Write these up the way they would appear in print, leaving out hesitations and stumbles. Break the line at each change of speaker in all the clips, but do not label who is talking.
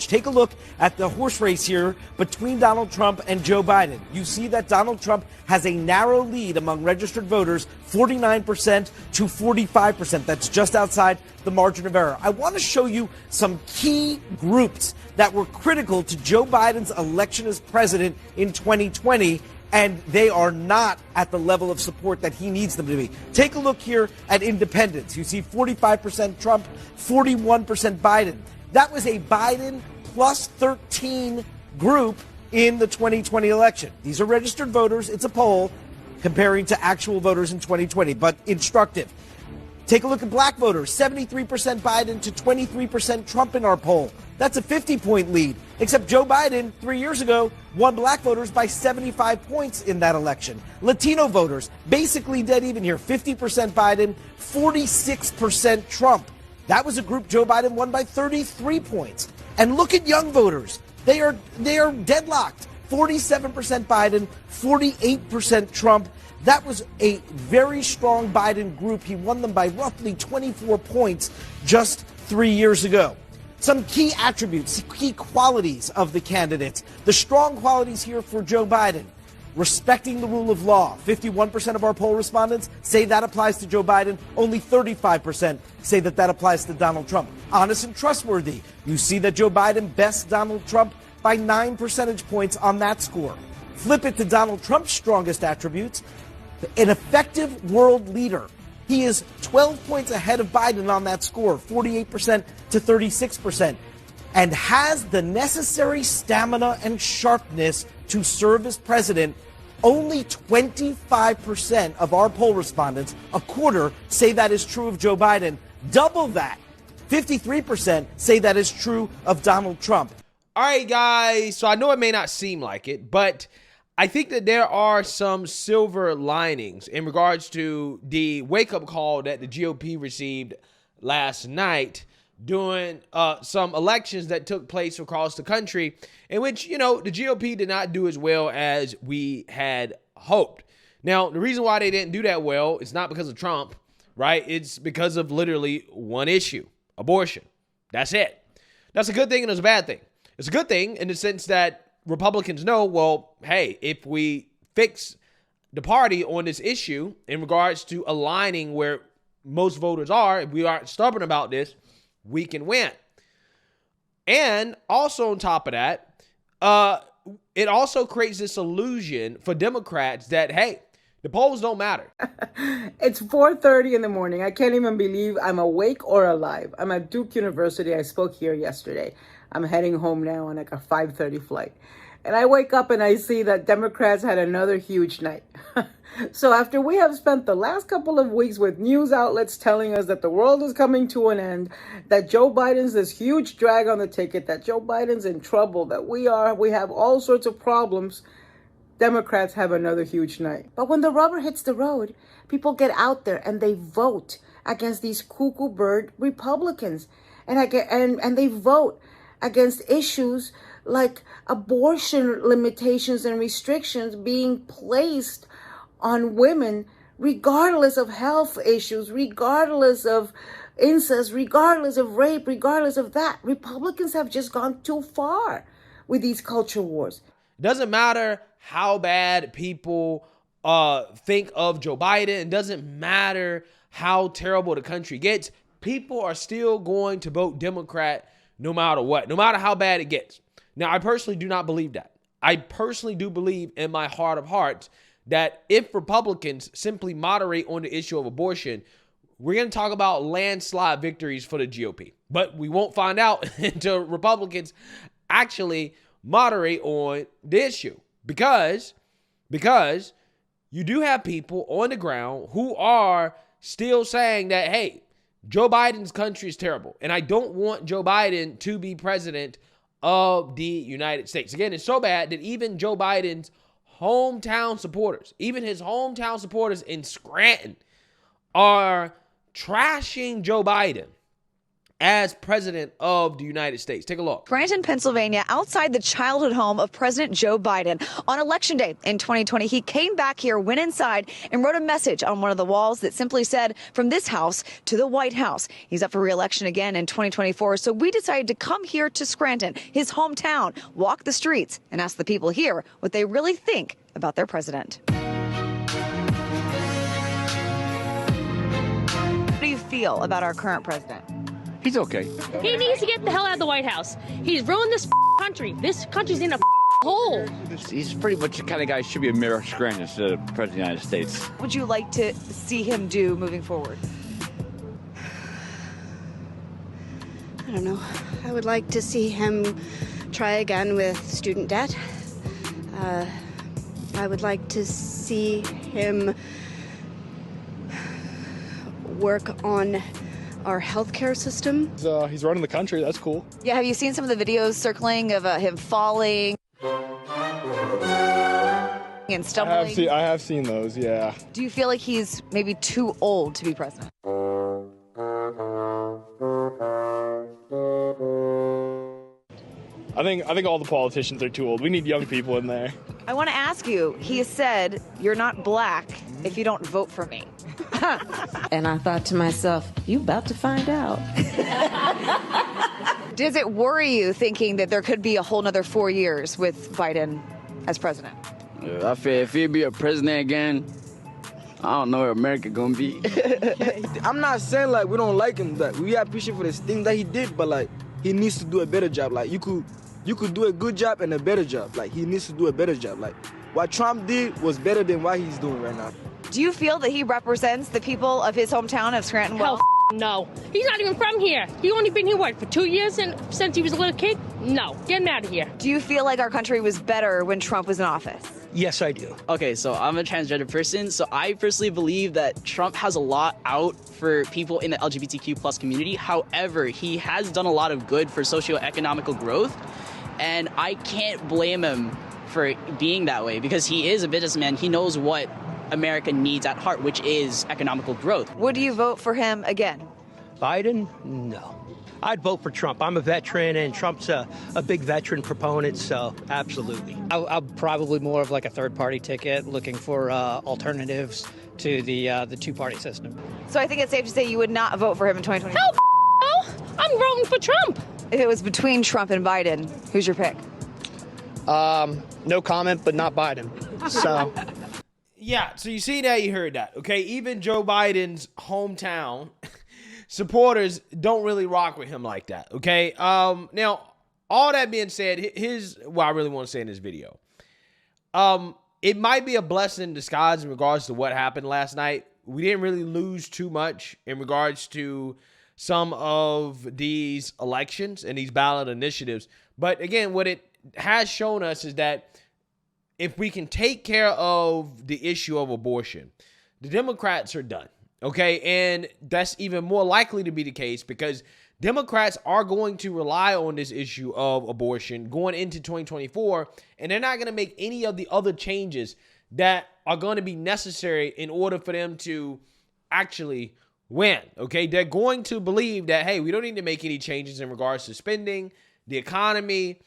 advantage. Take a look at the horse race here between Donald Trump and Joe Biden. You see that Donald Trump has a narrow lead among registered voters, 49% to 45%. That's just outside the margin of error. I want to show you some key groups that were critical to Joe Biden's election as president in 2020, and they are not at the level of support that he needs them to be. Take a look here at independents. You see 45% Trump, 41% Biden. That was a Biden plus 13 group in the 2020 election. These are registered voters. It's a poll comparing to actual voters in 2020, but instructive. Take a look at black voters, 73% Biden to 23% Trump in our poll. That's a 50-point lead, except Joe Biden 3 years ago won black voters by 75 points in that election. Latino voters, basically dead even here, 50% Biden, 46% Trump. That was a group Joe Biden won by 33 points. And look at young voters. They are deadlocked, 47% Biden, 48% Trump. That was a very strong Biden group. He won them by roughly 24 points just 3 years ago. Some key attributes, key qualities of the candidates. The strong qualities here for Joe Biden. Respecting the rule of law. 51% of our poll respondents say that applies to Joe Biden. Only 35% say that that applies to Donald Trump. Honest and trustworthy. You see that Joe Biden bests Donald Trump by 9 percentage points on that score. Flip it to Donald Trump's strongest attributes. An effective world leader. He is 12 points ahead of Biden on that score, 48% to 36%, and has the necessary stamina and sharpness to serve as president. Only 25% of our poll respondents, a quarter, say that is true of Joe Biden. Double that. 53% say that is true of Donald Trump.
All right, guys. So I know it may not seem like it, but I think that there are some silver linings in regards to the wake-up call that the GOP received last night during some elections that took place across the country in which, the GOP did not do as well as we had hoped. Now, the reason why they didn't do that well is not because of Trump, right? It's because of literally one issue, abortion. That's it. That's a good thing and it's a bad thing. It's a good thing in the sense that Republicans know, well, hey, if we fix the party on this issue in regards to aligning where most voters are, if we aren't stubborn about this, we can win. And also on top of that, it also creates this illusion for Democrats that, hey, the polls don't matter.
It's 4:30 in the morning. I can't even believe I'm awake or alive. I'm at Duke University. I spoke here yesterday. I'm heading home now on like a 5:30 flight. And I wake up and I see that Democrats had another huge night. So after we have spent the last couple of weeks with news outlets telling us that the world is coming to an end, that Joe Biden's this huge drag on the ticket, that Joe Biden's in trouble, that we have all sorts of problems, Democrats have another huge night. But when the rubber hits the road, people get out there and they vote against these cuckoo bird Republicans. And they vote against issues like abortion limitations and restrictions being placed on women, regardless of health issues, regardless of incest, regardless of rape, regardless of that. Republicans have just gone too far with these culture wars.
Doesn't matter how bad people think of Joe Biden. It doesn't matter how terrible the country gets. People are still going to vote Democrat no matter what, no matter how bad it gets. Now, I personally do not believe that. I personally do believe in my heart of hearts that if Republicans simply moderate on the issue of abortion, we're going to talk about landslide victories for the GOP. But we won't find out until Republicans actually moderate on the issue. Because you do have people on the ground who are still saying that, hey, Joe Biden's country is terrible. And I don't want Joe Biden to be president of the United States. Again, it's so bad that even Joe Biden's hometown supporters, even his hometown supporters in Scranton, are trashing Joe Biden as president of the United States. Take a look.
Scranton, Pennsylvania, outside the childhood home of President Joe Biden. On Election Day in 2020, he came back here, went inside, and wrote a message on one of the walls that simply said, "From this house to the White House." He's up for re-election again in 2024, so we decided to come here to Scranton, his hometown, walk the streets, and ask the people here what they really think about their president. How do you feel about our current president?
He's okay.
He needs to get the hell out of the White House. He's ruined this country. This country's in a hole.
He's pretty much the kind of guy who should be a mayor of Scranton instead of president of the United States.
What would you like to see him do moving forward?
I don't know. I would like to see him try again with student debt. I would like to see him work on our healthcare system.
He's running the country. That's cool.
Yeah, have you seen some of the videos circling of him falling and stumbling?
I have seen those, yeah.
Do you feel like he's maybe too old to be president?
I think all the politicians are too old. We need young people in there.
I want to ask you, he has said, "You're not black if you don't vote for me."
And I thought to myself, you about to find out.
Does it worry you thinking that there could be a whole nother 4 years with Biden as president?
I feel if he'd be a president again, I don't know where America gonna be.
I'm not saying like we don't like him, that we appreciate for this thing that he did, but like he needs to do a better job. Like you could do a good job and a better job. Like he needs to do a better job. Like what Trump did was better than what he's doing right now.
Do you feel that he represents the people of his hometown of Scranton well?
Hell no. He's not even from here. He only been here, what, for 2 years and since he was a little kid? No. Get him out of here.
Do you feel like our country was better when Trump was in office?
Yes, I do.
Okay, so I'm a transgender person, so I personally believe that Trump has a lot out for people in the LGBTQ plus community. However, he has done a lot of good for socioeconomical growth, and I can't blame him for being that way because he is a businessman. He knows what America needs at heart, which is economical growth.
Would you vote for him again?
Biden? No. I'd vote for Trump. I'm a veteran, and Trump's a big veteran proponent, so absolutely.
I'm probably more of like a third-party ticket, looking for alternatives to the two-party system.
So I think it's safe to say you would not vote for him in 2020.
Hell no! I'm voting for Trump.
If it was between Trump and Biden, who's your pick?
No comment, but not Biden. So...
Yeah, so you see that, you heard that, okay? Even Joe Biden's hometown supporters don't really rock with him like that, okay? Now, all that being said, here's what I really want to say in this video. It might be a blessing in disguise in regards to what happened last night. We didn't really lose too much in regards to some of these elections and these ballot initiatives. But again, what it has shown us is that if we can take care of the issue of abortion, the Democrats are done, okay? And that's even more likely to be the case because Democrats are going to rely on this issue of abortion going into 2024, and they're not going to make any of the other changes that are going to be necessary in order for them to actually win, okay? They're going to believe that, hey, we don't need to make any changes in regards to spending, the economy,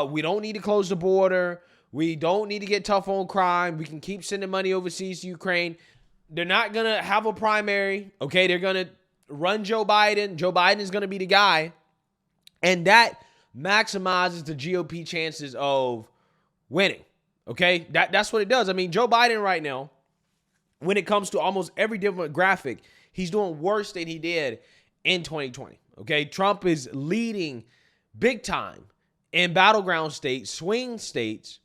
we don't need to close the border, we don't need to get tough on crime. We can keep sending money overseas to Ukraine. They're not going to have a primary, okay? They're going to run Joe Biden. Joe Biden is going to be the guy. And that maximizes the GOP chances of winning, okay? That's what it does. I mean, Joe Biden right now, when it comes to almost every demographic, he's doing worse than he did in 2020, okay? Trump is leading big time in battleground states, swing states,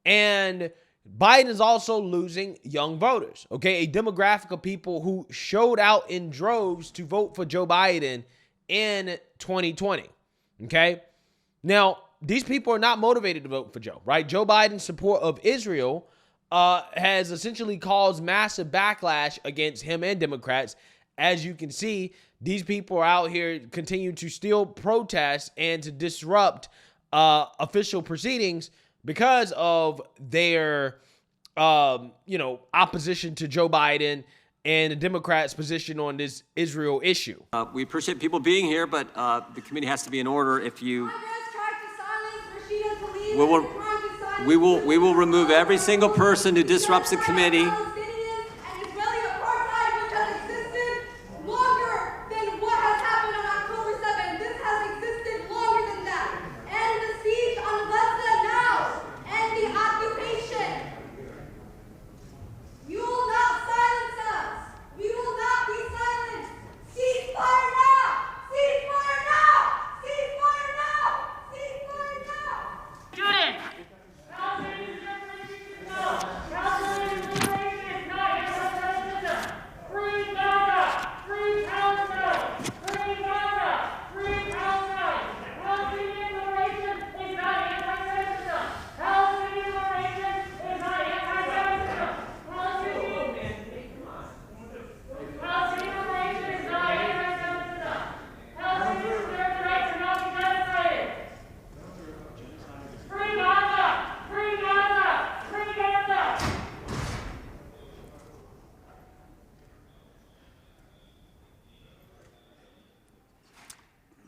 and Biden is also losing young voters, okay? A demographic of people who showed out in droves to vote for Joe Biden in 2020, okay? Now, these people are not motivated to vote for Joe, right? Joe Biden's support of Israel has essentially caused massive backlash against him and Democrats. As you can see, these people are out here continue to still protest and to disrupt official proceedings because of their, opposition to Joe Biden and the Democrats' position on this Israel issue.
We appreciate people being here, but the committee has to be in order. If you, we will remove every single person who disrupts the committee.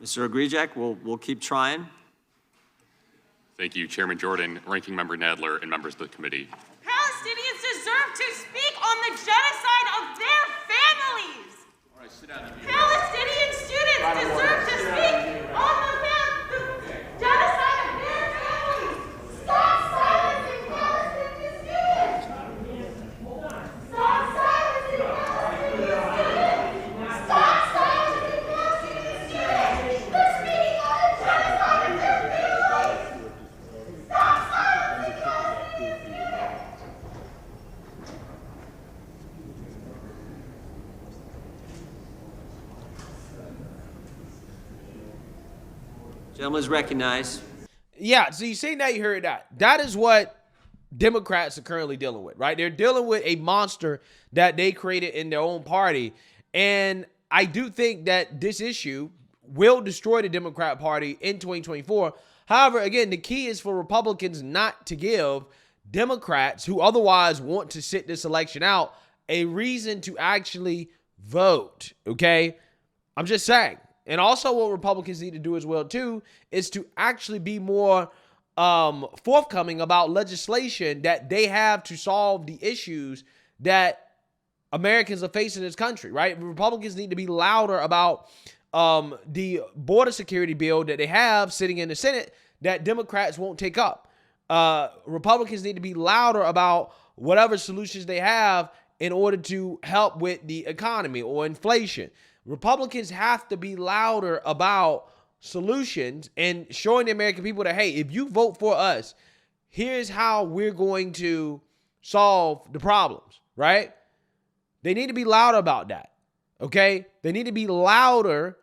Mr. Ogrijak, we'll keep trying.
Thank you, Chairman Jordan, Ranking Member Nadler, and members of the committee.
Palestinians deserve to speak on the genocide of their families.
All right, sit down.
Palestinian students deserve to speak on the genocide of their families. Stop silencing Palestinian students. Stop silencing Palestinian students. Stop silencing Palestinian students. They're speaking on the genocide of their families. Stop silencing Palestinian students.
Gentleman is recognized.
Yeah, so you see, now you heard that. That is what Democrats are currently dealing with, right? They're dealing with a monster that they created in their own party. And I do think that this issue will destroy the Democrat Party in 2024. However, again, the key is for Republicans not to give Democrats who otherwise want to sit this election out a reason to actually vote, okay? I'm just saying. And also what Republicans need to do as well, too, is to actually be more forthcoming about legislation that they have to solve the issues that Americans are facing in this country, right? Republicans need to be louder about the border security bill that they have sitting in the Senate that Democrats won't take up. Republicans need to be louder about whatever solutions they have in order to help with the economy or inflation. Republicans have to be louder about solutions and showing the American people that, hey, if you vote for us, here's how we're going to solve the problems, right? They need to be louder about that, okay? They need to be louder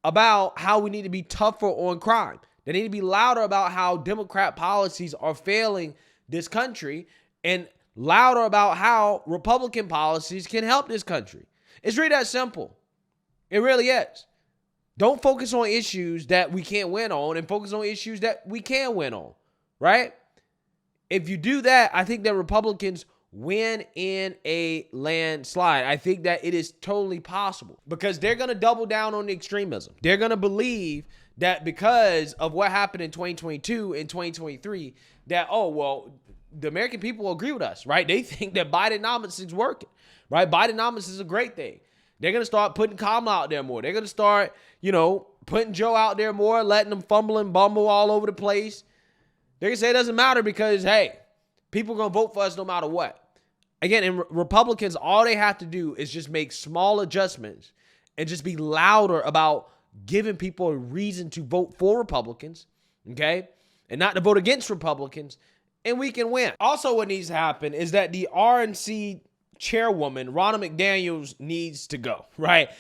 about how we need to be tougher on crime. They need to be louder about how Democrat policies are failing this country and louder about how Republican policies can help this country. It's really that simple. It really is. Don't focus on issues that we can't win on and focus on issues that we can win on, right? If you do that, I think that Republicans win in a landslide. I think that it is totally possible because they're going to double down on the extremism. They're going to believe that because of what happened in 2022 and 2023, that, oh, well, the American people agree with us, right? They think that Bidenomics is working, right? Bidenomics is a great thing. They're going to start putting Kamala out there more. They're going to start, putting Joe out there more, letting them fumble and bumble all over the place. They're going to say it doesn't matter because, hey, people are going to vote for us no matter what. Again, and Republicans, all they have to do is just make small adjustments and just be louder about giving people a reason to vote for Republicans, okay, and not to vote against Republicans, and we can win. Also, what needs to happen is that the RNC chairwoman, Ronna McDaniels, needs to go, right?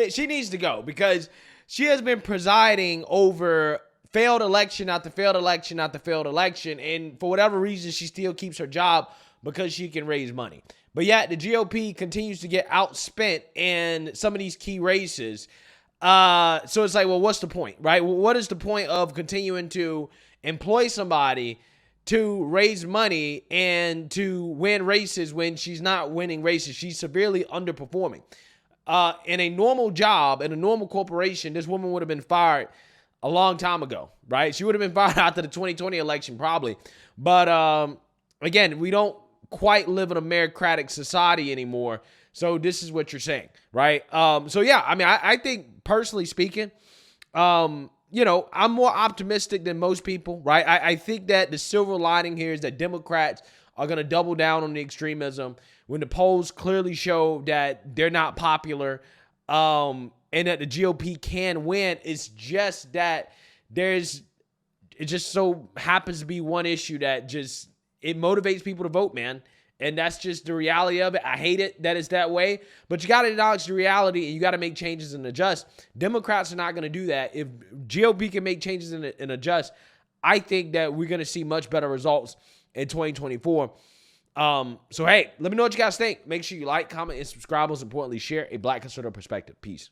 She needs to go because she has been presiding over failed election after failed election after failed election, and for whatever reason, she still keeps her job because she can raise money. But yet, the GOP continues to get outspent in some of these key races. So it's like, well, what's the point, right? What is the point of continuing to employ somebody to raise money and to win races when she's not winning races. She's severely underperforming. In a normal job, in a normal corporation, this woman would have been fired a long time ago, right? She would have been fired after the 2020 election probably. But again, we don't quite live in a meritocratic society anymore. So this is what you're saying, right? So yeah, I mean, I think personally speaking, you know, I'm more optimistic than most people, right? I think that the silver lining here is that Democrats are going to double down on the extremism when the polls clearly show that they're not popular, and that the GOP can win. It's just that it just so happens to be one issue that it motivates people to vote, man. And that's just the reality of it. I hate it that it's that way, but you got to acknowledge the reality and you got to make changes and adjust. Democrats are not going to do that. If GOP can make changes and adjust, I think that we're going to see much better results in 2024. So, hey, let me know what you guys think. Make sure you like, comment, and subscribe. Most importantly, share a Black conservative perspective. Peace.